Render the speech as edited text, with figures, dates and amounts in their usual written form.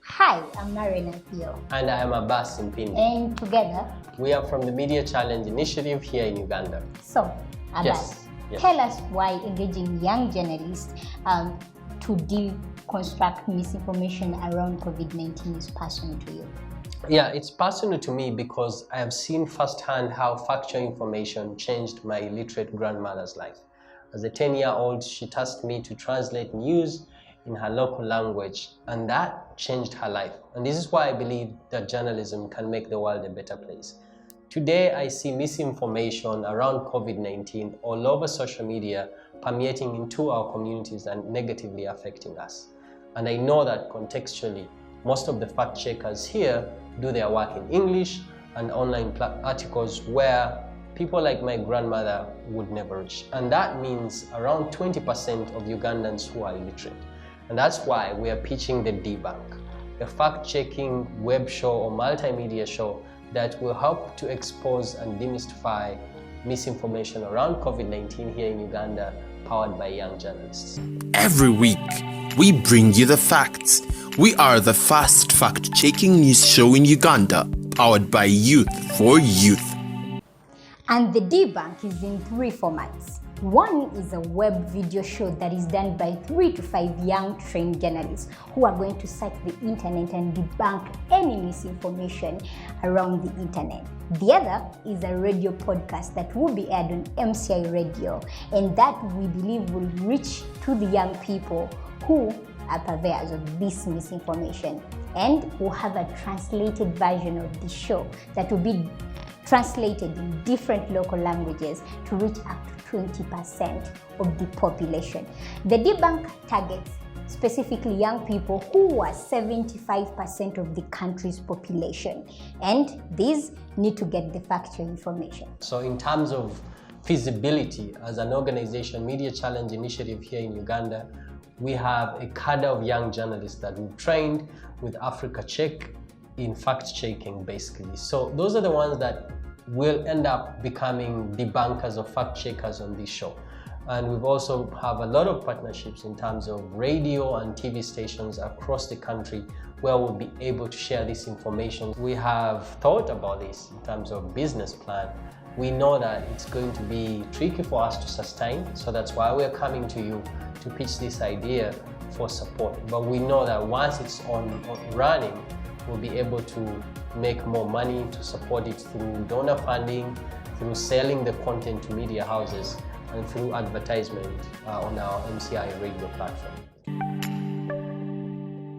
Hi, I'm Marina Theo. And I am Abbas Impindi. And together, we are from the Media Challenge Initiative here in Uganda. So, Abbas, tell us why engaging young journalists to deconstruct misinformation around COVID-19 is personal to you. Yeah, it's personal to me because I have seen firsthand how factual information changed my illiterate grandmother's life. As a 10-year-old, she tasked me to translate news in her local language, and that changed her life. And this is why I believe that journalism can make the world a better place. Today, I see misinformation around COVID-19 all over social media permeating into our communities and negatively affecting us. And I know that contextually, most of the fact checkers here do their work in English and online articles where people like my grandmother would never reach. And that means around 20% of Ugandans who are illiterate. And that's why we are pitching the Debunk, a fact-checking web show or multimedia show that will help to expose and demystify misinformation around COVID-19 here in Uganda, powered by young journalists. Every week, we bring you the facts. We are the fast fact-checking news show in Uganda, powered by youth for youth. And the Debunk is in 3 formats. One is a web video show that is done by 3 to 5 young trained journalists who are going to search the internet and debunk any misinformation around the internet. The other is a radio podcast that will be aired on MCI Radio, and that we believe will reach to the young people who are purveyors of this misinformation, and we'll have a translated version of the show that will be translated in different local languages to reach up to 20% of the population. The Debunk targets specifically young people who are 75% of the country's population, and these need to get the factual information. So in terms of feasibility, as an organization, Media Challenge Initiative here in Uganda, we have a cadre of young journalists that we've trained with Africa Check in fact-checking, basically. So those are the ones that will end up becoming debunkers or fact-checkers on this show. And we've also have a lot of partnerships in terms of radio and TV stations across the country where we'll be able to share this information. We have thought about this in terms of business plan. We know that it's going to be tricky for us to sustain, so that's why we're coming to you to pitch this idea for support. But we know that once it's on running, we'll be able to make more money to support it through donor funding, through selling the content to media houses, and through advertisement on our MCI radio platform.